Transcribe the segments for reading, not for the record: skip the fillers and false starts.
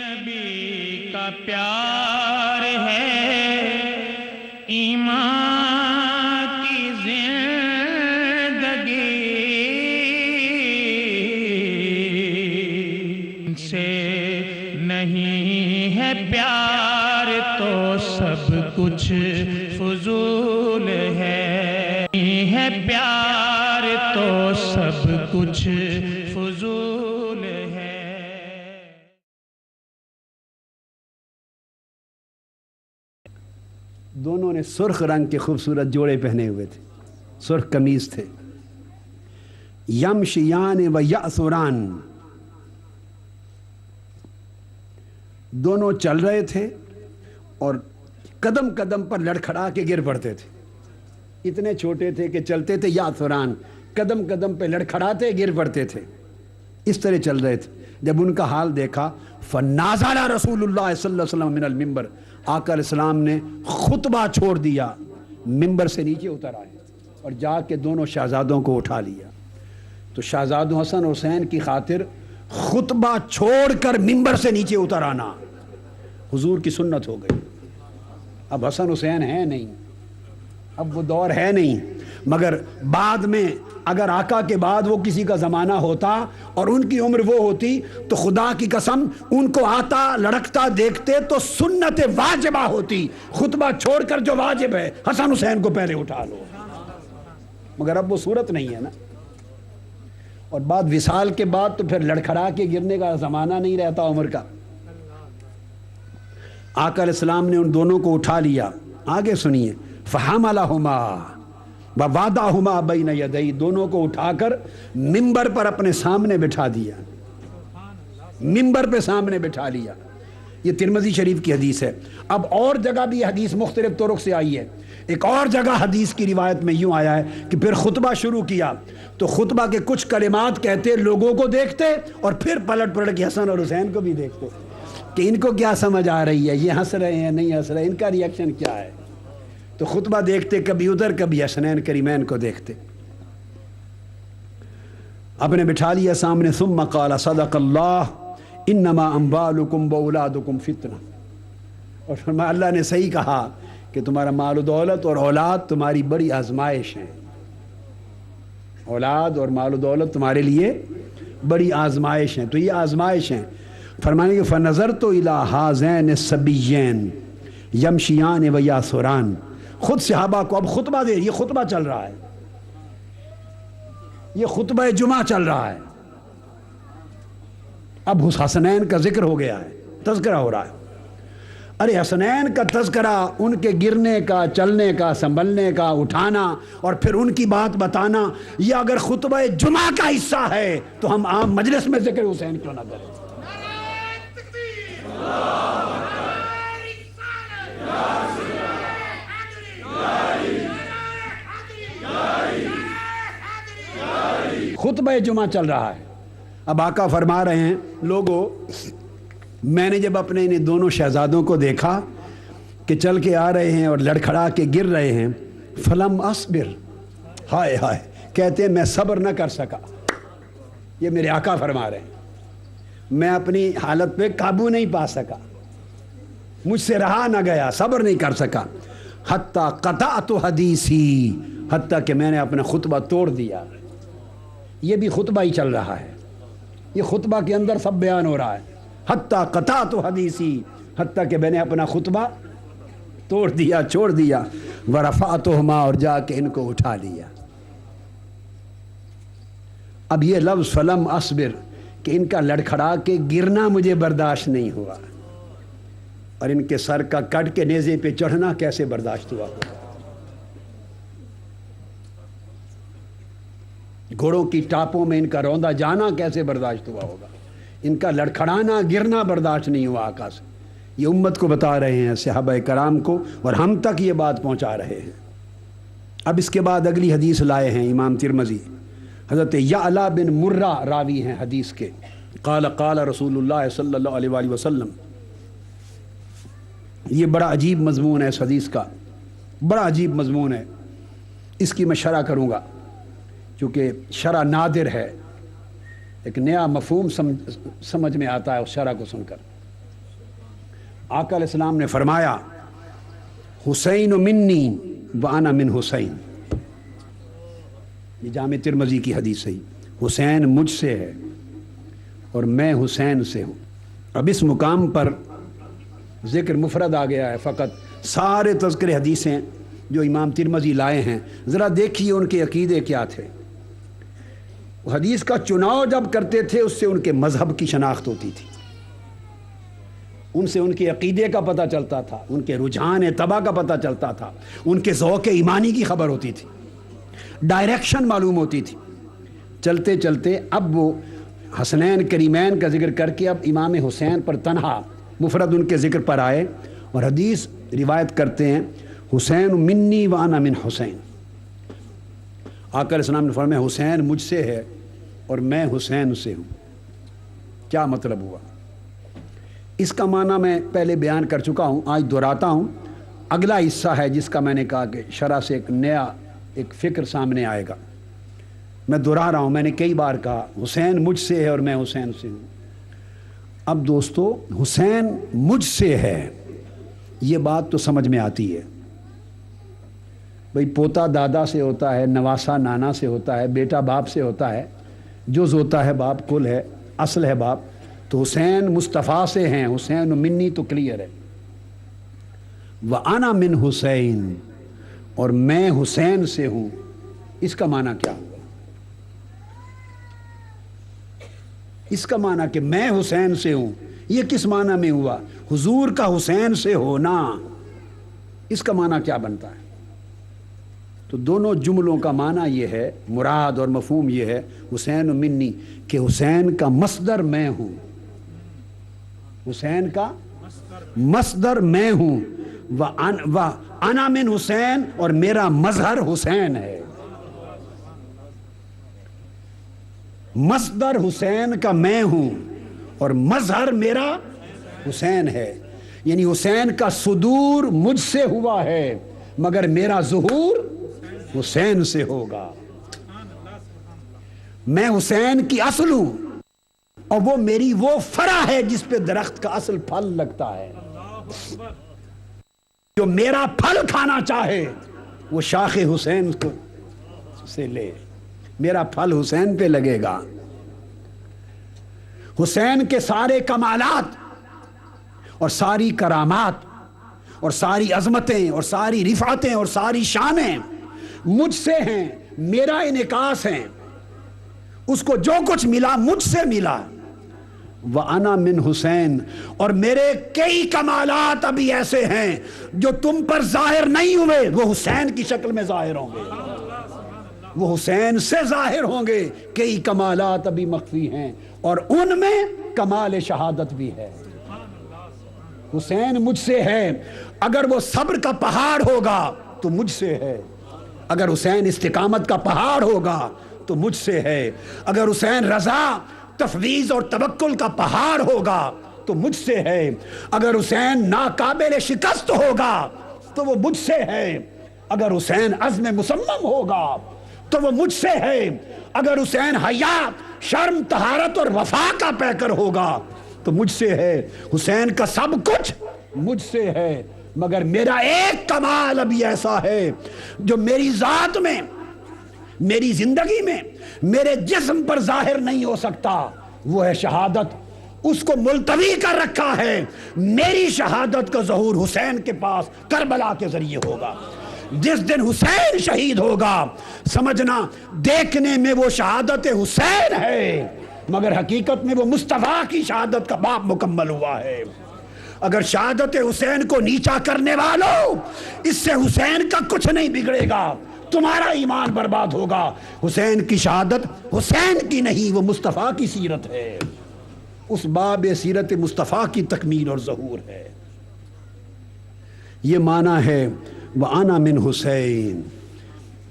نبی کا پیار ہے ایمان کی زندگی سے نہیں ہے پیار تو سب کچھ فضول ہے، نہیں ہے پیار تو سب کچھ فضول ہے۔ دونوں نے سرخ رنگ کے خوبصورت جوڑے پہنے ہوئے تھے، سرخ قمیض تھے۔ یمشیان و یأثران، دونوں چل رہے تھے اور قدم قدم پر لڑکھڑا کے گر پڑتے تھے۔ اتنے چھوٹے تھے کہ چلتے تھے یأثران، قدم قدم پہ لڑکھڑاتے گر پڑتے تھے، اس طرح چل رہے تھے۔ جب ان کا حال دیکھا فنازل رسول اللہ صلی اللہ علیہ وسلم من المنبر، آقا علیہ السلام نے خطبہ چھوڑ دیا، منبر سے نیچے اتر آئے اور جا کے دونوں شہزادوں کو اٹھا لیا۔ تو شہزادوں حسن اور حسین کی خاطر خطبہ چھوڑ کر منبر سے نیچے اتر آنا حضور کی سنت ہو گئی۔ اب حسن حسین ہیں نہیں، اب وہ دور ہے نہیں، مگر بعد میں اگر آقا کے بعد وہ کسی کا زمانہ ہوتا اور ان کی عمر وہ ہوتی تو خدا کی قسم ان کو آتا لڑکتا دیکھتے تو سنت واجبہ ہوتی، خطبہ چھوڑ کر جو واجب ہے حسن حسین کو پہلے اٹھا لو، مگر اب وہ صورت نہیں ہے نا۔ اور بعد وصال کے بعد تو پھر لڑکھڑا کے گرنے کا زمانہ نہیں رہتا عمر کا۔ آقا علیہ السلام نے ان دونوں کو اٹھا لیا، آگے سنیے، فَحَمَلَهُمَا وَوَضَعَهُمَا بَيْنَ يَدَيْهِ، دونوں کو اٹھا کر منبر پر اپنے سامنے بٹھا دیا، منبر پہ سامنے بٹھا لیا۔ یہ ترمذی شریف کی حدیث ہے۔ اب اور جگہ بھی یہ حدیث مختلف طرق سے آئی ہے۔ ایک اور جگہ حدیث کی روایت میں یوں آیا ہے کہ پھر خطبہ شروع کیا تو خطبہ کے کچھ کلمات کہتے لوگوں کو دیکھتے اور پھر پلٹ پلٹ کے حسن اور حسین کو بھی دیکھتے کہ ان کو کیا سمجھ آ رہی ہے، یہ ہنس رہے ہیں نہیں ہنس رہے، ان کا ری ایکشن کیا ہے۔ تو خطبہ دیکھتے کبھی ادھر کبھی حسنین کریمین کو دیکھتے۔ اپنے بٹھا لیا سامنے، ثم قال صدق اللہ انما اموالکم واولادکم فتنہ، اور فرمایا اللہ نے صحیح کہا کہ تمہارا مال و دولت اور اولاد تمہاری بڑی آزمائش ہیں، اولاد اور مال و دولت تمہارے لیے بڑی آزمائش ہیں۔ تو یہ آزمائش ہیں۔ فرمانے کہ فنظرت الی ہذین الصبیین یمشیان و یاسران، خود صحابہ کو اب خطبہ دے، یہ خطبہ چل رہا ہے، یہ خطبہ جمعہ چل رہا ہے، اب حسنین کا ذکر ہو گیا ہے، تذکرہ ہو رہا ہے۔ ارے حسنین کا تذکرہ، ان کے گرنے کا، چلنے کا، سنبھلنے کا، اٹھانا اور پھر ان کی بات بتانا، یہ اگر خطبہ جمعہ کا حصہ ہے تو ہم عام مجلس میں ذکر حسین کیوں نہ کریں۔ خطبہ جمعہ چل رہا ہے۔ اب آقا فرما رہے ہیں لوگو، میں نے جب اپنے انہیں دونوں شہزادوں کو دیکھا کہ چل کے آ رہے ہیں اور لڑکھڑا کے گر رہے ہیں، فلم اصبر، ہائے ہائے، کہتے ہیں میں صبر نہ کر سکا۔ یہ میرے آقا فرما رہے ہیں، میں اپنی حالت پہ قابو نہیں پا سکا، مجھ سے رہا نہ گیا، صبر نہیں کر سکا، حتیٰ قطعت حدیثی، حتیٰ کہ میں نے اپنا خطبہ توڑ دیا۔ یہ بھی خطبہ ہی چل رہا ہے، یہ خطبہ کے اندر سب بیان ہو رہا ہے۔ حتیٰ قطعت حدیثی، حتیٰ کہ میں نے اپنا خطبہ توڑ دیا، چھوڑ دیا، ورفعتہما، اور جا کے ان کو اٹھا لیا۔ اب یہ لفظ فلم اصبر کہ ان کا لڑکھڑا کے گرنا مجھے برداشت نہیں ہوا، اور ان کے سر کا کٹ کے نیزے پہ چڑھنا کیسے برداشت ہوا ہوگا، گھوڑوں کی ٹاپوں میں ان کا روندا جانا کیسے برداشت ہوا ہوگا، ان کا لڑکھڑانا گرنا برداشت نہیں ہوا آقا سے۔ یہ امت کو بتا رہے ہیں، صحابہ کرام کو، اور ہم تک یہ بات پہنچا رہے ہیں۔ اب اس کے بعد اگلی حدیث لائے ہیں امام ترمذی، حضرت یعلا بن مرہ راوی ہیں حدیث کے، قال قال رسول اللہ صلی اللہ علیہ وآلہ وسلم۔ یہ بڑا عجیب مضمون ہے اس حدیث کا، بڑا عجیب مضمون ہے، اس کی میں شرح کروں گا چونکہ شرح نادر ہے، ایک نیا مفہوم سمجھ میں آتا ہے اس شرح کو سن کر۔ آقا علیہ السلام نے فرمایا حسین منی وانا من حسین، یہ جامع ترمذی کی حدیث ہے، حسین مجھ سے ہے اور میں حسین سے ہوں۔ اب اس مقام پر ذکر مفرد آ گیا ہے، فقط سارے تذکر حدیثیں جو امام ترمذی لائے ہیں ذرا دیکھیے ان کے عقیدے کیا تھے۔ وہ حدیث کا چناؤ جب کرتے تھے اس سے ان کے مذہب کی شناخت ہوتی تھی، ان سے ان کے عقیدے کا پتہ چلتا تھا، ان کے رجحان طبع کا پتہ چلتا تھا، ان کے ذوق ایمانی کی خبر ہوتی تھی، ڈائریکشن معلوم ہوتی تھی۔ چلتے چلتے اب وہ حسنین کریمین کا ذکر کر کے اب امام حسین پر تنہا مفرد ان کے ذکر پر آئے اور حدیث روایت کرتے ہیں حسین منی وانا من حسین۔ آقا علیہ السلام نے فرمایا حسین مجھ سے ہے اور میں حسین سے ہوں۔ کیا مطلب ہوا؟ اس کا معنی میں پہلے بیان کر چکا ہوں، آج دہراتا ہوں۔ اگلا حصہ ہے جس کا میں نے کہا کہ شرح سے ایک نیا ایک فکر سامنے آئے گا۔ میں دہرا رہا ہوں، میں نے کئی بار کہا حسین مجھ سے ہے اور میں حسین سے ہوں۔ اب دوستو حسین مجھ سے ہے، یہ بات تو سمجھ میں آتی ہے۔ بھئی پوتا دادا سے ہوتا ہے، نواسا نانا سے ہوتا ہے، بیٹا باپ سے ہوتا ہے، جز ہوتا ہے باپ، کل ہے، اصل ہے باپ۔ تو حسین مصطفیٰ سے ہیں، حسین منی تو کلیئر ہے۔ وَأَنَا مِنْ حسین، اور میں حسین سے ہوں، اس کا معنی کیا ہوا؟ اس کا معنی کہ میں حسین سے ہوں، یہ کس معنی میں ہوا؟ حضور کا حسین سے ہونا، اس کا معنی کیا بنتا ہے؟ تو دونوں جملوں کا معنی یہ ہے، مراد اور مفہوم یہ ہے حسین منی کہ حسین کا مصدر میں ہوں، حسین کا مصدر میں ہوں، وَأَنَا مِنْ حسین، اور میرا مظہر حسین ہے۔ مصدر حسین کا میں ہوں اور مظہر میرا حسین ہے، یعنی حسین کا صدور مجھ سے ہوا ہے مگر میرا ظہور حسین سے ہوگا۔ میں حسین کی اصل ہوں اور وہ میری وہ فرع ہے جس پہ درخت کا اصل پھل لگتا ہے۔ جو میرا پھل کھانا چاہے وہ شاخ حسین کو سے لے، میرا پھل حسین پہ لگے گا۔ حسین کے سارے کمالات اور ساری کرامات اور ساری عظمتیں اور ساری رفعتیں اور ساری شانیں مجھ سے ہیں، میرا انعکاس ہیں، اس کو جو کچھ ملا مجھ سے ملا۔ وَأَنَا مِنْ حسین، اور میرے کئی کمالات ابھی ایسے ہیں جو تم پر ظاہر نہیں ہوئے، وہ حسین کی شکل میں ظاہر ہوں گے، وہ حسین سے ظاہر ہوں گے۔ کئی کمالات ابھی مخفی ہیں اور ان میں کمال شہادت بھی ہے۔ حسین مجھ سے ہے، اگر وہ صبر کا پہاڑ ہوگا تو مجھ سے ہے، اگر حسین استقامت کا پہاڑ ہوگا تو مجھ سے ہے، اگر حسین رضا تفویض اور توکل کا پہاڑ ہوگا تو مجھ سے ہے، اگر حسین ناقابل شکست ہوگا تو وہ مجھ سے ہے، اگر حسین عزم مصمم ہوگا تو وہ مجھ سے ہے، اگر حسین حیا شرم طہارت اور وفا کا پیکر ہوگا تو مجھ سے ہے۔ حسین کا سب کچھ مجھ سے ہے مگر میرا ایک کمال ابھی ایسا ہے جو میری ذات میں، میری زندگی میں، میرے جسم پر ظاہر نہیں ہو سکتا، وہ ہے شہادت۔ اس کو ملتوی کر رکھا ہے، میری شہادت کا ظہور حسین کے پاس کربلا کے ذریعے ہوگا۔ جس دن حسین شہید ہوگا سمجھنا دیکھنے میں وہ شہادت حسین ہے مگر حقیقت میں وہ مصطفیٰ کی شہادت کا باب مکمل ہوا ہے۔ اگر شہادت حسین کو نیچا کرنے والوں، اس سے حسین کا کچھ نہیں بگڑے گا، تمہارا ایمان برباد ہوگا۔ حسین کی شہادت حسین کی نہیں، وہ مصطفیٰ کی سیرت ہے، اس باب سیرت مصطفیٰ کی تکمیل اور ظہور ہے۔ یہ معنی ہے وَأَنَا مِنْ حسین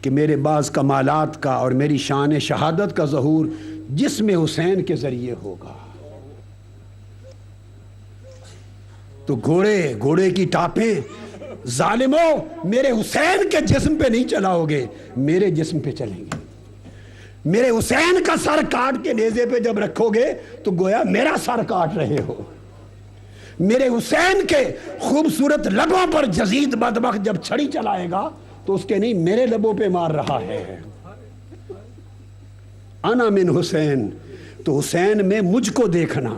کہ میرے بعض کمالات کا اور میری شان شہادت کا ظہور جسم حسین کے ذریعے ہوگا۔ تو گھوڑے کی ٹاپیں، ظالموں میرے حسین کے جسم پہ نہیں چلاؤ گے، میرے جسم پہ چلیں گے۔ میرے حسین کا سر کاٹ کے نیزے پہ جب رکھو گے تو گویا میرا سر کاٹ رہے ہو۔ میرے حسین کے خوبصورت لبوں پر جزید بدبخت جب چھڑی چلائے گا تو اس کے نہیں میرے لبوں پہ مار رہا ہے. انا من حسین، تو حسین میں مجھ کو دیکھنا.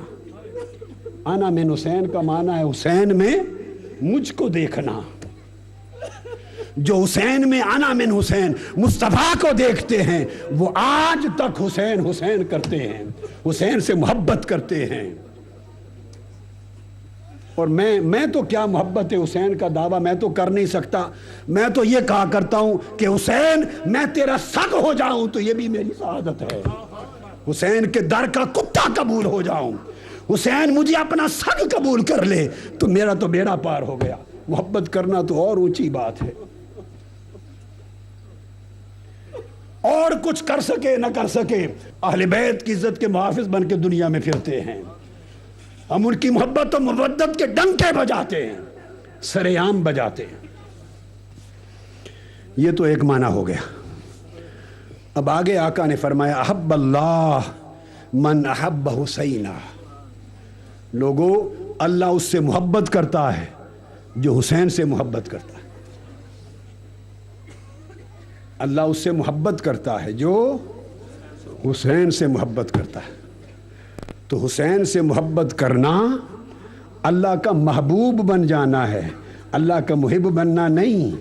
انا من حسین کا معنی ہے حسین میں مجھ کو دیکھنا. جو حسین میں انا من حسین مصطفیٰ کو دیکھتے ہیں وہ آج تک حسین حسین کرتے ہیں، حسین سے محبت کرتے ہیں. اور میں تو کیا محبت حسین کا دعویٰ میں تو کر نہیں سکتا. میں تو یہ کہا کرتا ہوں کہ حسین میں تیرا سگ ہو جاؤں تو یہ بھی میری سعادت ہے. حسین کے در کا کتا قبول ہو جاؤں، حسین مجھے اپنا سگ قبول کر لے تو میرا تو بیڑا پار ہو گیا. محبت کرنا تو اور اونچی بات ہے. اور کچھ کر سکے نہ کر سکے، اہل بیت کی عزت کے محافظ بن کے دنیا میں پھرتے ہیں. ہم ان کی محبت و مودت کے ڈنکے بجاتے ہیں، سر عام بجاتے ہیں. یہ تو ایک معنی ہو گیا. اب آگے آقا نے فرمایا احب اللہ من احب حسینہ. لوگو اللہ اس سے محبت کرتا ہے جو حسین سے محبت کرتا ہے. اللہ اس سے محبت کرتا ہے جو حسین سے محبت کرتا ہے. تو حسین سے محبت کرنا اللہ کا محبوب بن جانا ہے، اللہ کا محب بننا نہیں.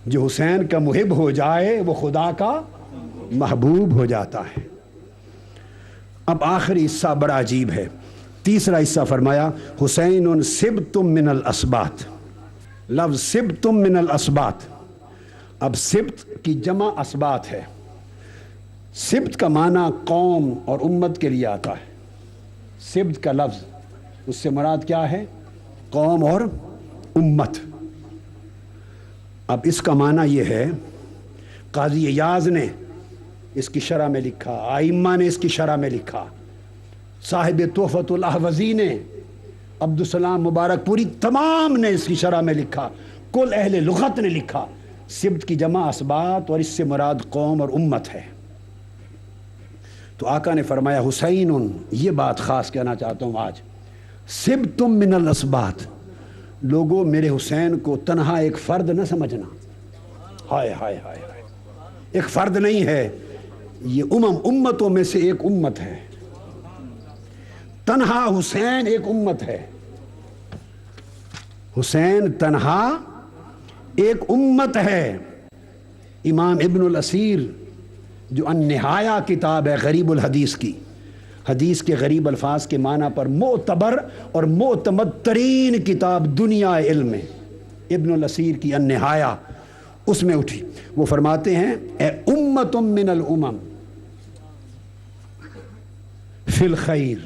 جو حسین کا محب ہو جائے وہ خدا کا محبوب ہو جاتا ہے. اب آخری حصہ بڑا عجیب ہے. تیسرا حصہ فرمایا حسین سبتم من الاسبات. لفظ سبتم من الاسبات. اب سبت کی جمع اسبات ہے. سبت کا معنی قوم اور امت کے لیے آتا ہے. سبت کا لفظ اس سے مراد کیا ہے؟ قوم اور امت. اب اس کا معنی یہ ہے، قاضی ایاز نے اس کی شرح میں لکھا، ائمہ نے اس کی شرح میں لکھا، صاحب تحفۃ الاحوذی نے، عبدالسلام مبارک پوری تمام نے اس کی شرح میں لکھا، کل اہل لغت نے لکھا. سبت کی جمع اسبات اور اس سے مراد قوم اور امت ہے. تو آقا نے فرمایا حسین، یہ بات خاص کہنا چاہتا ہوں آج، سبتم من الاسبات. لوگوں میرے حسین کو تنہا ایک فرد نہ سمجھنا. ہائے ہائے ہائے ہائے، ایک فرد نہیں ہے، یہ امتوں میں سے ایک امت ہے. تنہا حسین ایک امت ہے. حسین تنہا ایک امت ہے. امام ابن الاسیر جو النہایہ کتاب ہے غریب الحدیث کی، حدیث کے غریب الفاظ کے معنی پر معتبر اور معتمد ترین کتاب دنیا علم میں، ابن الاسیر کی النہایہ، اس میں اٹھی. وہ فرماتے ہیں اے امت من الامم فی الخیر.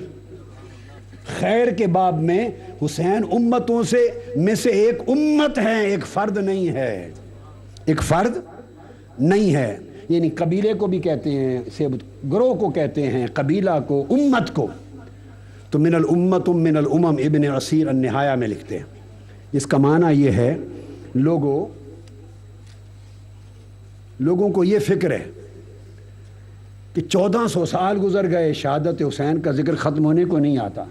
خیر کے باب میں حسین امتوں میں سے ایک امت ہے، ایک فرد نہیں ہے. ایک فرد نہیں ہے. یعنی قبیلے کو بھی کہتے ہیں، گروہ کو کہتے ہیں، قبیلہ کو، امت کو. تو من الامت من الامم ابن اسیر النہایہ میں لکھتے ہیں. اس کا معنی یہ ہے لوگوں کو یہ فکر ہے کہ 1400 سال گزر گئے، شہادت حسین کا ذکر ختم ہونے کو نہیں آتا.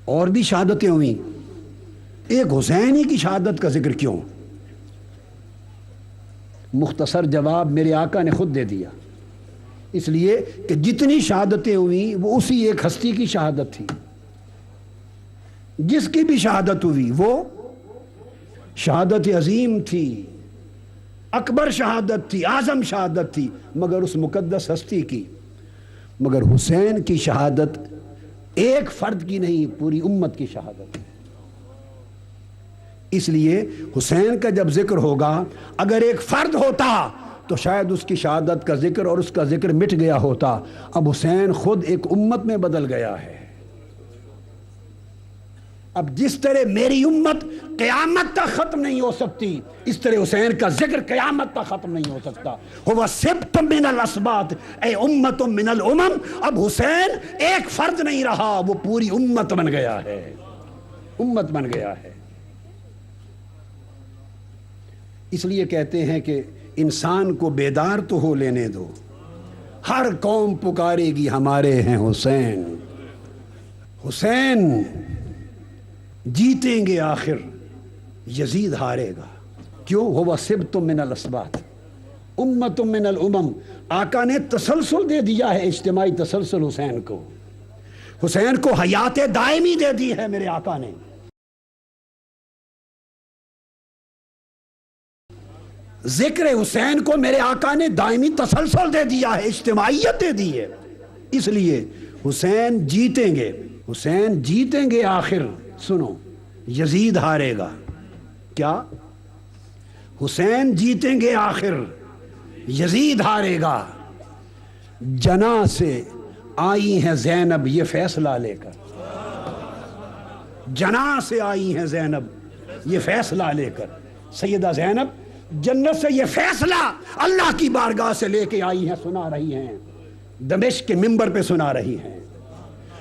اور بھی شہادتیں ہوئیں، ایک حسین ہی کی شہادت کا ذکر کیوں؟ مختصر جواب میرے آقا نے خود دے دیا. اس لیے کہ جتنی شہادتیں ہوئیں وہ اسی ایک ہستی کی شہادت تھی. جس کی بھی شہادت ہوئی وہ شہادت عظیم تھی، اکبر شہادت تھی، اعظم شہادت تھی، مگر اس مقدس ہستی کی. مگر حسین کی شہادت ایک فرد کی نہیں، پوری امت کی شہادت. اس لیے حسین کا جب ذکر ہوگا، اگر ایک فرد ہوتا تو شاید اس کی شہادت کا ذکر اور اس کا ذکر مٹ گیا ہوتا. اب حسین خود ایک امت میں بدل گیا ہے. اب جس طرح میری امت قیامت تک ختم نہیں ہو سکتی، اس طرح حسین کا ذکر قیامت تک ختم نہیں ہو سکتا. ہوا سبت من الاسبات اے امت من الامم. اب حسین ایک فرد نہیں رہا، وہ پوری امت بن گیا ہے. امت بن گیا ہے. اس لیے کہتے ہیں کہ انسان کو بیدار تو ہو لینے دو. ہر قوم پکارے گی ہمارے ہیں حسین، حسین جیتیں گے آخر، یزید ہارے گا. کیوں؟ ہوا سبت من الاسباط امت من الامم. آقا نے تسلسل دے دیا ہے، اجتماعی تسلسل حسین کو. حسین کو حیات دائمی دے دی ہے میرے آقا نے. ذکر حسین کو میرے آقا نے دائمی تسلسل دے دیا ہے، اجتماعیت دے دی ہے. اس لیے حسین جیتیں گے، حسین جیتیں گے آخر. سنو، یزید ہارے گا. کیا؟ حسین جیتیں گے آخر، یزید ہارے گا. جنا سے آئی ہیں زینب یہ فیصلہ لے کر، جنا سے آئی ہیں زینب یہ فیصلہ لے کر. سیدہ زینب جنت سے یہ فیصلہ اللہ کی بارگاہ سے لے کے آئی ہیں، سنا رہی ہیں. دمشق کے منبر پہ سنا رہی ہیں،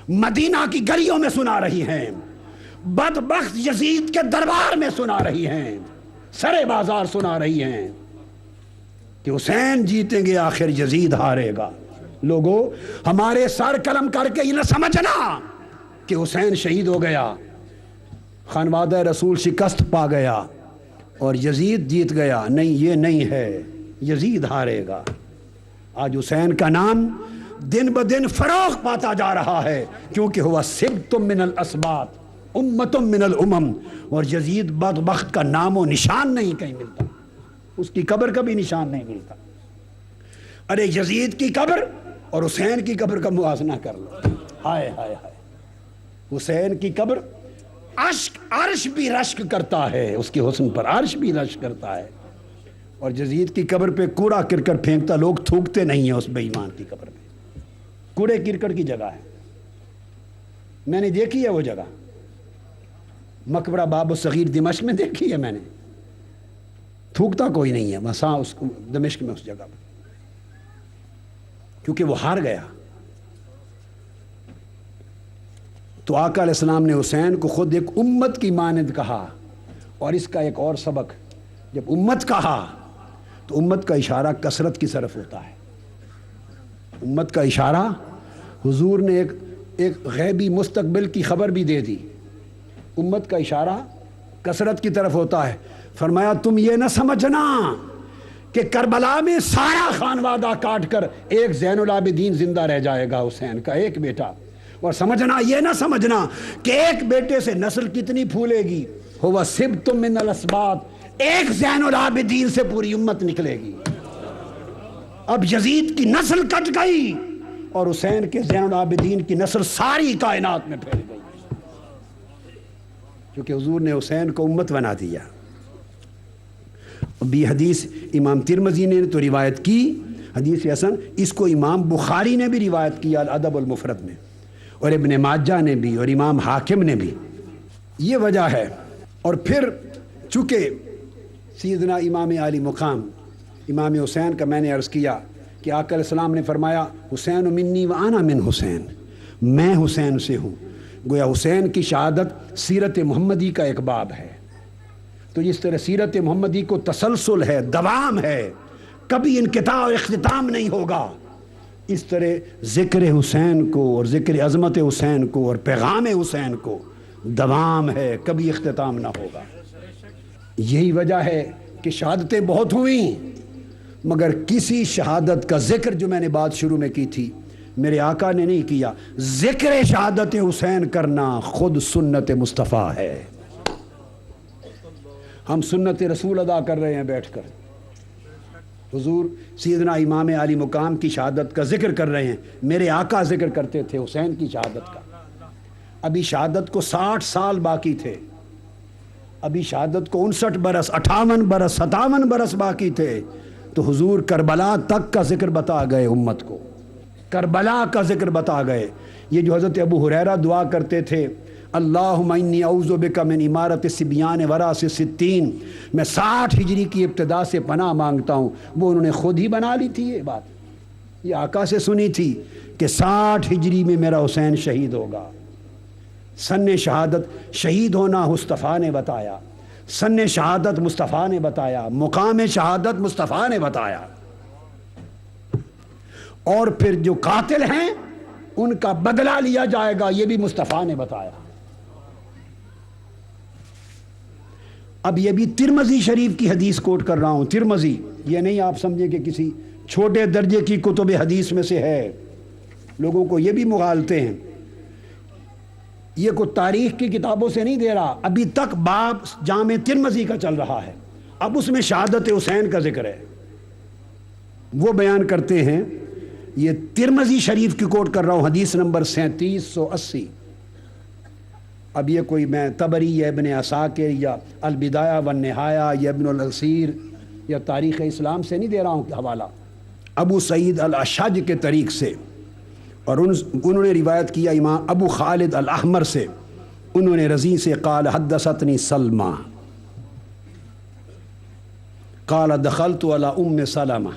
مدینہ کی گلیوں میں سنا رہی ہیں، بدبخت یزید کے دربار میں سنا رہی ہیں، سرے بازار سنا رہی ہیں کہ حسین جیتیں گے آخر، یزید ہارے گا. لوگوں، ہمارے سر قلم کر کے یہ نہ سمجھنا کہ حسین شہید ہو گیا، خانوادہ رسول شکست پا گیا اور یزید جیت گیا. نہیں، یہ نہیں ہے، یزید ہارے گا. آج حسین کا نام دن بدن فروغ پاتا جا رہا ہے، کیونکہ ہوا سبت من الاسباط امت من الامم. اور یزید بدبخت کا نام و نشان نہیں کہیں ملتا، اس کی قبر کا بھی نشان نہیں ملتا. ارے یزید کی قبر اور حسین کی قبر کا موازنہ کر لو. ہائے ہائے ہائے، حسین کی قبر عرش بھی رشک کرتا ہے، اس کے حسن پر عرش بھی رشک کرتا ہے. اور یزید کی قبر پہ کوڑا کرکٹ پھینکتا، لوگ تھوکتے نہیں ہیں اس بے ایمان کی قبر پہ. کوڑے کرکٹ کی جگہ ہے، میں نے دیکھی ہے وہ جگہ، مقبرہ باب الصغیر دمشق میں دیکھی ہے میں نے. تھوکتا کوئی نہیں ہے وہاں اس دمشق میں اس جگہ پہ، کیونکہ وہ ہار گیا. تو آقا علیہ السلام نے حسین کو خود ایک امت کی مانند کہا. اور اس کا ایک اور سبق، جب امت کہا تو امت کا اشارہ کثرت کی طرف ہوتا ہے. امت کا اشارہ، حضور نے ایک غیبی مستقبل کی خبر بھی دے دی. امت کا اشارہ کثرت کی طرف ہوتا ہے. فرمایا تم یہ نہ سمجھنا کہ کربلا میں سارا خانوادہ کاٹ کر ایک زین العابدین زندہ رہ جائے گا، حسین کا ایک بیٹا. اور سمجھنا، یہ نہ سمجھنا کہ ایک بیٹے سے نسل کتنی پھولے گی. ہوا سبت من الاسباط، ایک زین العابدین سے پوری امت نکلے گی. اب یزید کی نسل کٹ گئی اور حسین کے زین العابدین کی نسل ساری کائنات میں پھیل گئی، کیونکہ حضور نے حسین کو امت بنا دیا. بھی حدیث امام ترمذی نے تو روایت کی، حدیث حسن. اس کو امام بخاری نے بھی روایت کیا الادب المفرد میں، اور ابن ماجہ نے بھی، اور امام حاکم نے بھی. یہ وجہ ہے. اور پھر چونکہ سیدنا امام عالی مقام امام حسین کا میں نے عرض کیا کہ آقا علیہ السلام نے فرمایا حسین منی و انا من حسین، میں حسین سے ہوں. گویا حسین کی شہادت سیرت محمدی کا ایک باب ہے. تو جس طرح سیرت محمدی کو تسلسل ہے، دوام ہے، کبھی انقطاع اور اختتام نہیں ہوگا، اس طرح ذکر حسین کو اور ذکر عظمت حسین کو اور پیغام حسین کو دوام ہے، کبھی اختتام نہ ہوگا. یہی وجہ ہے کہ شہادتیں بہت ہوئیں، مگر کسی شہادت کا ذکر، جو میں نے بات شروع میں کی تھی، میرے آقا نے نہیں کیا. ذکر شہادت حسین کرنا خود سنت مصطفیٰ ہے. ہم سنت رسول ادا کر رہے ہیں بیٹھ کر. حضور سیدنا امام علی مقام کی شہادت کا ذکر کر رہے ہیں، میرے آقا ذکر کرتے تھے حسین کی شہادت کا. ابھی شہادت کو 60 سال باقی تھے، ابھی شہادت کو 59 برس 58 برس 57 برس باقی تھے. تو حضور کربلا تک کا ذکر بتا گئے امت کو، کربلا کا ذکر بتا گئے. یہ جو حضرت ابو ہریرہ دعا کرتے تھے، اللہم انی اعوذ بک من امارت الصبیان وراث الستین، میں 60 ہجری کی ابتدا سے پناہ مانگتا ہوں، وہ انہوں نے خود ہی بنا لی تھی. یہ بات یہ آقا سے سنی تھی کہ 60 ہجری میں میرا حسین شہید ہوگا. سن شہادت، شہید ہونا مصطفیٰ نے بتایا، سن شہادت مصطفیٰ نے بتایا، مقام شہادت مصطفیٰ نے بتایا. اور پھر جو قاتل ہیں ان کا بدلہ لیا جائے گا، یہ بھی مصطفیٰ نے بتایا۔ اب یہ بھی ترمذی شریف کی حدیث کوٹ کر رہا ہوں، ترمذی، یہ نہیں آپ سمجھیں کہ کسی چھوٹے درجے کی کتب حدیث میں سے ہے، لوگوں کو یہ بھی مغالتے ہیں، یہ کوئی تاریخ کی کتابوں سے نہیں دے رہا، ابھی تک باب جامع ترمذی کا چل رہا ہے، اب اس میں شہادت حسین کا ذکر ہے، وہ بیان کرتے ہیں، یہ ترمذی شریف کی کوٹ کر رہا ہوں، حدیث نمبر 3780۔ اب یہ کوئی میں طبری یا ابن عساکر یا البدایہ والنہایہ یا ابن الاسیر یا تاریخ اسلام سے نہیں دے رہا ہوں حوالہ، ابو سعید الاشج کے طریق سے، اور انہوں نے روایت کیا امام ابو خالد الاحمر سے، انہوں نے رضی سے قال حدثتنی سلمہ قال دخلت علی ام سلمہ،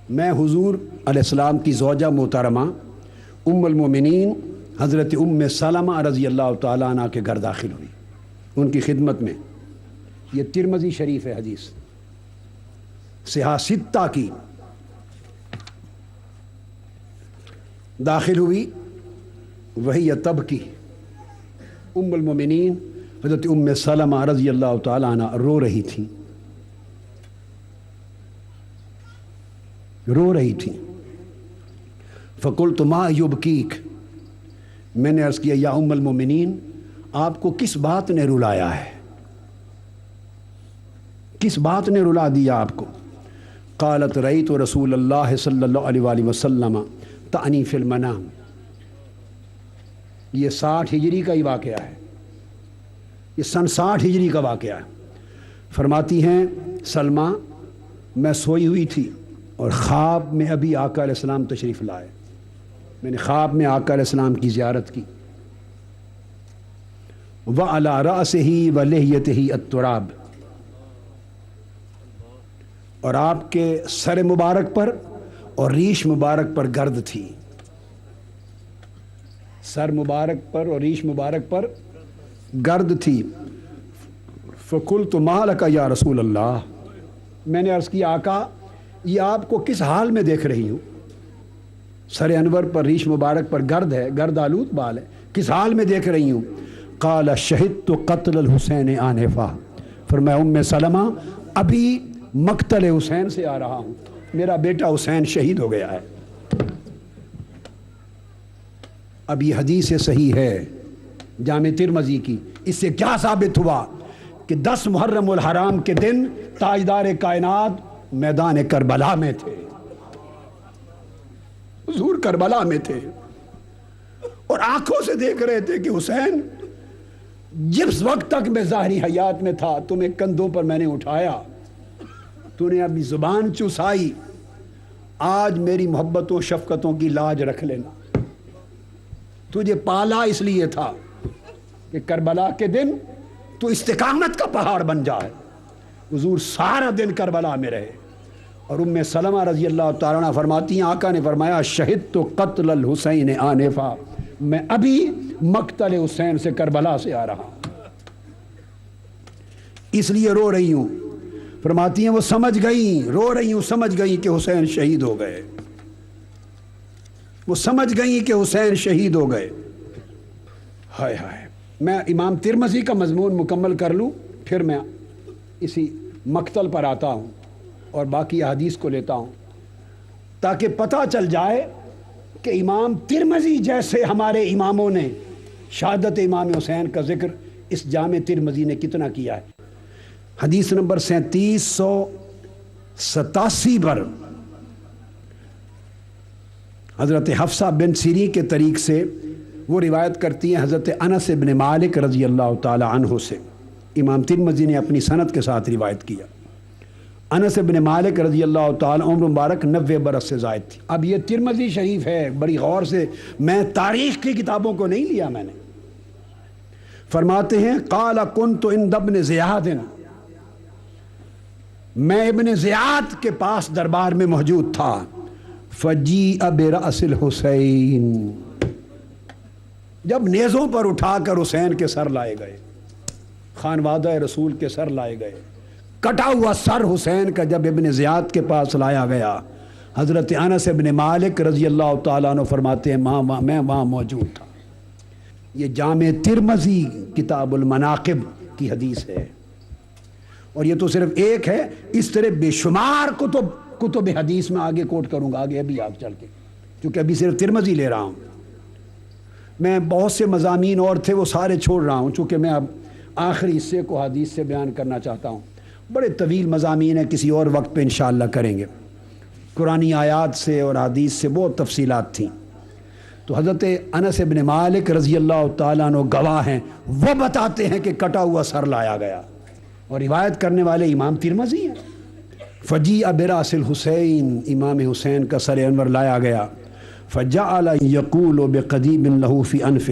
میں حضور علیہ السلام کی زوجہ محترمہ ام المومنین حضرت ام سلمہ رضی اللہ تعالیٰ عنہ کے گھر داخل ہوئی، ان کی خدمت میں، یہ ترمذی شریف ہے حدیث، صحاح ستہ کی، داخل ہوئی، وہی تبکی، ام المومنین حضرت ام سلمہ رضی اللہ تعالیٰ عنہ رو رہی تھیں، رو رہی تھیں، فقلت ما یبکیک، میں نے عرض کیا یا ام المومنین آپ کو کس بات نے رلایا ہے، کس بات نے رلا دیا آپ کو؟ قالت رأیت رسول اللہ صلی اللہ علیہ وآلہ وسلم تعنی فی المنام، یہ 60 ہجری کا ہی واقعہ ہے، یہ سن 60 ہجری کا واقعہ ہے، فرماتی ہیں سلمہ میں سوئی ہوئی تھی اور خواب میں ابھی آقا علیہ السلام تشریف لائے، میں نے خواب میں آقا علیہ السلام کی زیارت کی، وَعَلَىٰ رَأْسِهِ وَلِحْيَتِهِ التُّرَابُ، اور آپ کے سر مبارک پر اور ریش مبارک پر گرد تھی، سر مبارک پر اور ریش مبارک پر گرد تھی، فَقُلْتُ مَا لَكَ یا رسول اللہ، میں نے عرض کیا آقا یہ آپ کو کس حال میں دیکھ رہی ہوں، سر انور پر ریش مبارک پر گرد ہے، گرد آلود بال ہے، کس حال میں دیکھ رہی ہوں؟ قال شہدت قتل الحسین آنفا، فرمایا ام سلمہ ابھی مقتل حسین سے آ رہا ہوں، میرا بیٹا حسین شہید ہو گیا ہے۔ اب یہ حدیث صحیح ہے جامع ترمذی کی، اس سے کیا ثابت ہوا کہ 10 محرم الحرام کے دن تاجدار کائنات میدان کربلا میں تھے، حضور کربلا میں تھے اور آنکھوں سے دیکھ رہے تھے کہ حسین جس وقت تک میں ظاہری حیات میں تھا تمہیں کندھوں پر میں نے اٹھایا، تو نے اپنی زبان چسائی، آج میری محبتوں شفقتوں کی لاج رکھ لینا، تجھے پالا اس لیے تھا کہ کربلا کے دن تو استقامت کا پہاڑ بن جائے۔ حضور سارا دن کربلا میں رہے، اور ام سلمہ رضی اللہ تعالیٰ عنہ فرماتی ہیں آقا نے فرمایا شہدت قتل الحسین آنفا، میں ابھی مقتل حسین سے کربلا سے آ رہا ہوں، اس لیے رو رہی ہوں۔ فرماتی ہیں وہ سمجھ گئیں، رو رہی ہوں، سمجھ گئیں کہ حسین شہید ہو گئے، وہ سمجھ گئیں کہ حسین شہید ہو گئے۔ ہائے ہائے، میں امام ترمذی کا مضمون مکمل کر لوں پھر میں اسی مقتل پر آتا ہوں اور باقی احادیث کو لیتا ہوں، تاکہ پتہ چل جائے کہ امام ترمذی جیسے ہمارے اماموں نے شہادت امام حسین کا ذکر اس جامع ترمذی نے کتنا کیا ہے۔ حدیث نمبر 3787 پر حضرت حفصہ بن سیرین کے طریق سے وہ روایت کرتی ہیں حضرت انس بن مالک رضی اللہ تعالی عنہ سے، امام ترمذی نے اپنی سند کے ساتھ روایت کیا، انس بن مالک رضی اللہ تعالی عمر مبارک 90 برس سے زائد تھی۔ اب یہ ترمذی شریف ہے، بڑی غور سے، میں تاریخ کی کتابوں کو نہیں لیا میں نے۔ فرماتے ہیں قال کنت عند ابن زیاد، میں ابن زیاد کے پاس دربار میں موجود تھا، فجیء برأس الحسین، جب نیزوں پر اٹھا کر حسین کے سر لائے گئے، خانوادہ رسول کے سر لائے گئے، کٹا ہوا سر حسین کا جب ابن زیاد کے پاس لایا گیا، حضرت انس بن مالک رضی اللہ تعالیٰ عنہ فرماتے ہیں میں وہاں موجود تھا. یہ جامع ترمذی کتاب المناقب کی حدیث ہے، اور یہ تو صرف ایک ہے، اس طرح بے شمار کتب حدیث میں آگے کوٹ کروں گا آگے ابھی چل کے، کیونکہ ابھی صرف ترمذی لے رہا ہوں. میں بہت سے مضامین اور تھے وہ سارے چھوڑ رہا ہوں، چونکہ میں اب آخری حصے کو حدیث سے بیان کرنا چاہتا ہوں. بڑے طویل مضامین ہیں، کسی اور وقت پہ انشاءاللہ کریں گے. قرآنی آیات سے اور حدیث سے بہت تفصیلات تھیں. تو حضرت انس بن مالک رضی اللہ تعالیٰ عنہ گواہ ہیں، وہ بتاتے ہیں کہ کٹا ہوا سر لایا گیا، اور روایت کرنے والے امام ترمذی ہیں. فجیء براس الحسین، امام حسین کا سر انور لایا گیا. فجعل یقول بقدیب لہ فی انفہ،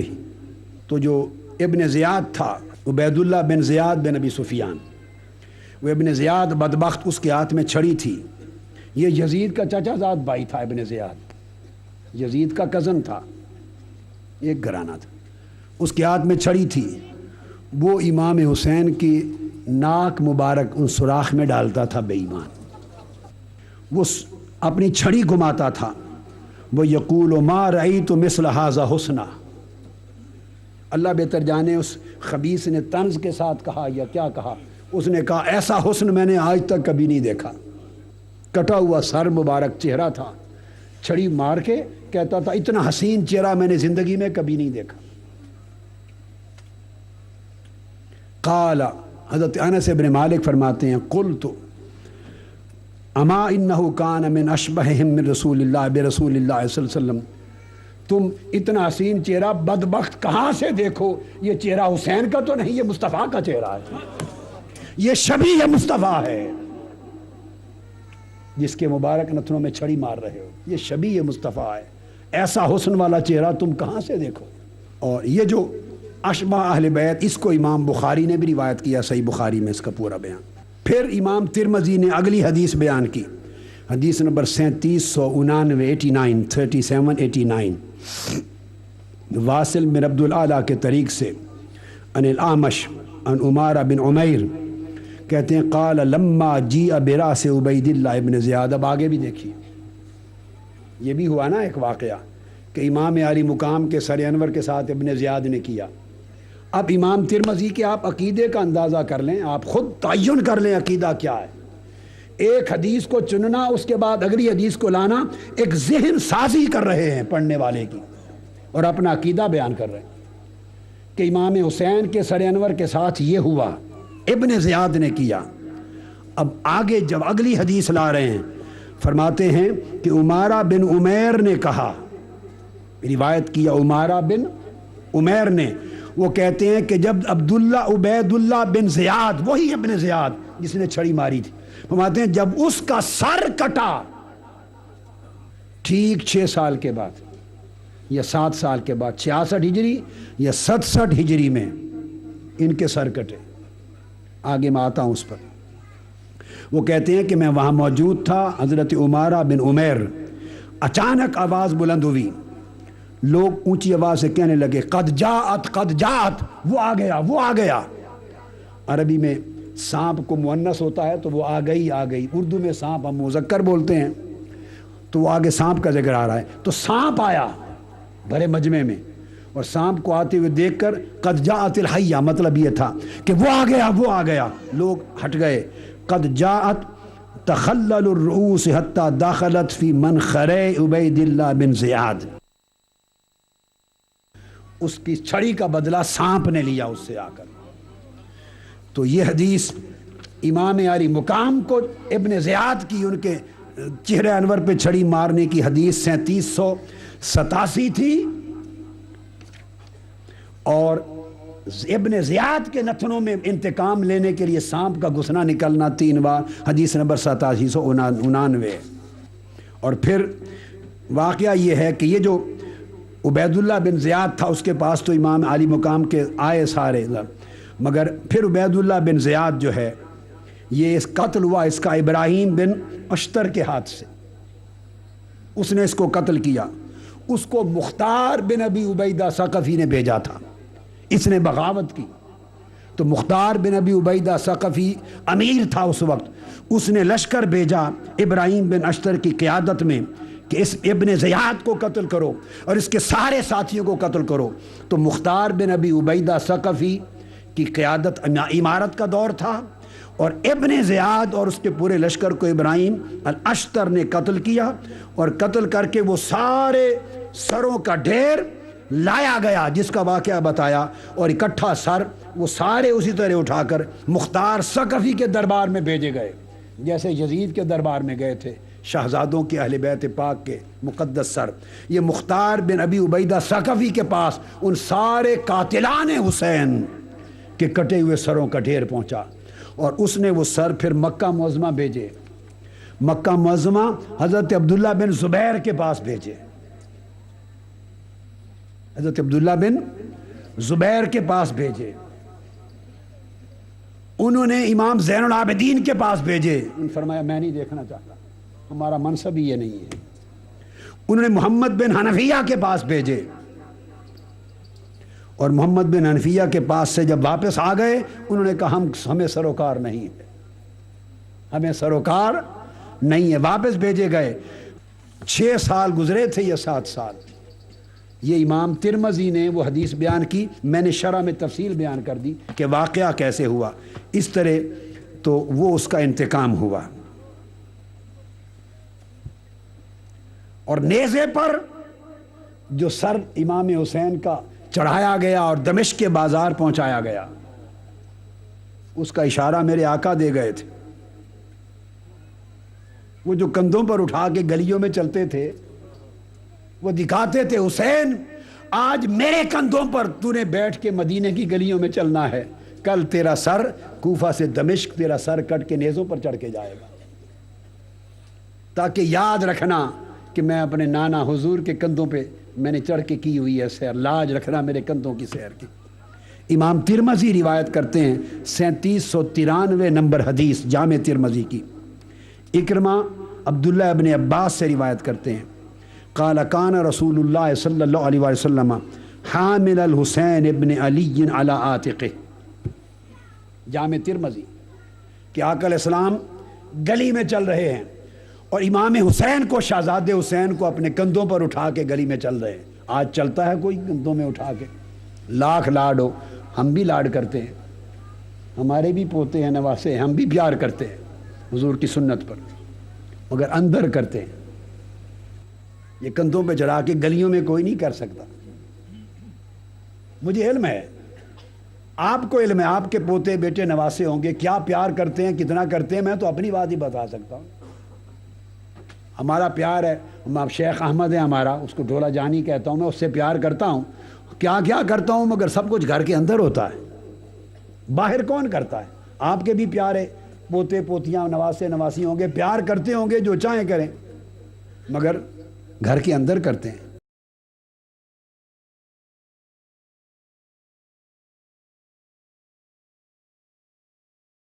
تو جو ابن زیاد تھا، عبید اللہ بن زیاد بن ابی سفیان، وہ ابن زیاد بدبخت، اس کے ہاتھ میں چھڑی تھی. یہ یزید کا چچا زاد بھائی تھا، ابن زیاد یزید کا کزن تھا، ایک گھرانہ تھا. اس کے ہاتھ میں چھڑی تھی، وہ امام حسین کی ناک مبارک ان سوراخ میں ڈالتا تھا. بے ایمان، وہ اپنی چھڑی گھماتا تھا. وہ یقول ما رأیت مثل ھذا حسنا، اللہ بہتر جانے اس خبیث نے طنز کے ساتھ کہا یا کیا کہا، اس نے کہا ایسا حسن میں نے آج تک کبھی نہیں دیکھا. کٹا ہوا سر مبارک چہرہ تھا، چھڑی مار کے کہتا تھا اتنا حسین چہرہ میں نے زندگی میں کبھی نہیں دیکھا. قال، حضرت انس بن مالک فرماتے ہیں قلت اما انہ کان من اشبہہم من رسول اللہ برسول اللہ صلی اللہ علیہ وسلم، تم اتنا حسین چہرہ بدبخت کہاں سے دیکھو، یہ چہرہ حسین کا تو نہیں، یہ مصطفیٰ کا چہرہ ہے، یہ شبیہ مصطفیٰ ہے جس کے مبارک نتنوں میں چھڑی مار رہے ہو، یہ شبیہ مصطفیٰ ہے، ایسا حسن والا چہرہ تم کہاں سے دیکھو. اور یہ جو اشبہ اہل بیت، اس کو امام بخاری نے بھی روایت کیا صحیح بخاری میں اس کا پورا بیان. پھر امام ترمذی نے اگلی حدیث بیان کی، حدیث نمبر 3789 واصل بن عبد الاعلیٰ کے طریق سے ان الاعمش ان عمارہ بن عمیر کہتے ہیں قال لما جیء براس عبید اللہ ابن زیاد. اب آگے بھی دیکھیے، یہ بھی ہوا نا ایک واقعہ کہ امام عالی مقام کے سر انور کے ساتھ ابن زیاد نے کیا. اب امام ترمذی کے آپ عقیدے کا اندازہ کر لیں، آپ خود تعین کر لیں عقیدہ کیا ہے. ایک حدیث کو چننا، اس کے بعد اگلی حدیث کو لانا، ایک ذہن سازی کر رہے ہیں پڑھنے والے کی، اور اپنا عقیدہ بیان کر رہے ہیں کہ امام حسین کے سر انور کے ساتھ یہ ہوا، ابن زیاد نے کیا. اب آگے جب اگلی حدیث لا رہے ہیں، فرماتے ہیں کہ عمارہ بن عمیر نے کہا، روایت کیا عمارہ بن عمیر نے، وہ کہتے ہیں کہ جب عبید اللہ بن زیاد، وہی ابن زیاد جس نے چھڑی ماری تھی، فرماتے ہیں جب اس کا سر کٹا، ٹھیک 6 سال کے بعد یا 7 سال کے بعد، 66 ہجری یا 67 ہجری میں ان کے سر کٹے. آگے میں آتا ہوں اس پر. وہ کہتے ہیں کہ میں وہاں موجود تھا. حضرت عمارہ بن عمیر، اچانک آواز بلند ہوئی، لوگ اونچی آواز سے کہنے لگے قد جاءت قد جاءت، وہ آ گیا وہ آ گیا. عربی میں سانپ کو مؤنث ہوتا ہے تو وہ آ گئی آ گئی، اردو میں سانپ ہم مذکر بولتے ہیں تو وہ آگے سانپ کا ذکر آ رہا ہے. تو سانپ آیا بھرے مجمع میں، اور سانپ کو آتے ہوئے دیکھ کر قد جاءت الحیہ، مطلب یہ تھا کہ وہ آ گیا وہ آ گیا. لوگ ہٹ گئے. قد جاءت تخلل الرؤوس حتی داخلت فی منخر عبید اللہ بن زیاد. اس کی چھڑی کا بدلہ سانپ نے لیا اس سے آ کر. تو یہ حدیث امام عالی مقام کو ابن زیاد کی ان کے چہرے انور پہ چھڑی مارنے کی حدیث 3787 تھی، اور ابن زیاد کے نتنوں میں انتقام لینے کے لیے سانپ کا گھسنا نکلنا 3 بار، حدیث نمبر 8799. اور پھر واقعہ یہ ہے کہ یہ جو عبید اللہ بن زیاد تھا، اس کے پاس تو امام عالی مقام کے آئے سارے، مگر پھر عبید اللہ بن زیاد جو ہے یہ اس قتل ہوا اس کا ابراہیم بن اشتر کے ہاتھ سے. اس نے اس کو قتل کیا. اس کو مختار بن ابی عبیدہ ثقفی نے بھیجا تھا، اس نے بغاوت کی. تو مختار بن ابی عبیدہ ثقفی امیر تھا اس وقت، اس نے لشکر بھیجا ابراہیم بن اشتر کی قیادت میں کہ اس ابن زیاد کو قتل کرو اور اس کے سارے ساتھیوں کو قتل کرو۔ تو مختار بن ابی عبیدہ ثقفی کی قیادت امارت کا دور تھا، اور ابن زیاد اور اس کے پورے لشکر کو ابراہیم الاشتر نے قتل کیا، اور قتل کر کے وہ سارے سروں کا ڈھیر لایا گیا جس کا واقعہ بتایا، اور اکٹھا سر وہ سارے اسی طرح اٹھا کر مختار ثقفی کے دربار میں بھیجے گئے، جیسے یزید کے دربار میں گئے تھے شہزادوں کے اہل بیت پاک کے مقدس سر۔ یہ مختار بن ابی عبیدہ ثقفی کے پاس ان سارے قاتلان حسین کے کٹے ہوئے سروں کا ڈھیر پہنچا، اور اس نے وہ سر پھر مکہ معظمہ بھیجے، مکہ معظمہ حضرت عبداللہ بن زبیر کے پاس بھیجے، حضرت عبداللہ بن زبیر کے پاس بھیجے، انہوں نے امام زین العابدین کے پاس بھیجے، انہوں نے فرمایا میں نہیں دیکھنا چاہتا، ہمارا منصب ہی یہ نہیں ہے۔ انہوں نے محمد بن حنفیہ کے پاس بھیجے، اور محمد بن حنفیہ کے پاس سے جب واپس آ گئے انہوں نے کہا ہمیں سروکار نہیں ہے، ہمیں سروکار نہیں ہے، واپس بھیجے گئے۔ 6 سال گزرے تھے یا 7 سال، یہ امام ترمذی نے وہ حدیث بیان کی، میں نے شرح میں تفصیل بیان کر دی کہ واقعہ کیسے ہوا، اس طرح تو وہ اس کا انتقام ہوا۔ اور نیزے پر جو سر امام حسین کا چڑھایا گیا اور دمشق کے بازار پہنچایا گیا، اس کا اشارہ میرے آقا دے گئے تھے۔ وہ جو کندھوں پر اٹھا کے گلیوں میں چلتے تھے وہ دکھاتے تھے حسین آج میرے کندھوں پر تو نے بیٹھ کے مدینے کی گلیوں میں چلنا ہے، کل تیرا سر کوفہ سے دمشق تیرا سر کٹ کے نیزوں پر چڑھ کے جائے گا، تاکہ یاد رکھنا کہ میں اپنے نانا حضور کے کندھوں پہ میں نے چڑھ کے کی ہوئی ہے سیر، لاج رکھنا میرے کندھوں کی سیر کی۔ امام ترمذی روایت کرتے ہیں 3793 نمبر حدیث جامع ترمذی کی، اکرمہ عبداللہ ابن عباس سے روایت کرتے ہیں، قال کان رسول اللہ صلی اللہ علیہ وسلم حامل الحسین ابن علی علی عاتقہ، جامع ترمذی کہ آقا علیہ السلام گلی میں چل رہے ہیں اور امام حسین کو، شہزادے حسین کو اپنے کندھوں پر اٹھا کے گلی میں چل رہے ہیں۔ آج چلتا ہے کوئی کندھوں میں اٹھا کے؟ لاکھ لاڈ ہو، ہم بھی لاڈ کرتے ہیں، ہمارے بھی پوتے ہیں نواسے ہیں، ہم بھی پیار کرتے ہیں حضور کی سنت پر، مگر اندر کرتے ہیں، یہ کندھوں پہ چڑھا کے گلیوں میں کوئی نہیں کر سکتا۔ مجھے علم ہے، آپ کو علم ہے، آپ کے پوتے بیٹے نواسے ہوں گے، کیا پیار کرتے ہیں، کتنا کرتے ہیں، میں تو اپنی بات ہی بتا سکتا ہوں۔ ہمارا پیار ہے، شیخ احمد ہے ہمارا، اس کو ڈھولا جانی کہتا ہوں، میں اس سے پیار کرتا ہوں، کیا کیا کرتا ہوں، مگر سب کچھ گھر کے اندر ہوتا ہے، باہر کون کرتا ہے؟ آپ کے بھی پیارے پوتے پوتیاں نواسے نواسی ہوں گے، پیار کرتے ہوں گے، جو چاہیں کریں، مگر گھر کے اندر کرتے ہیں۔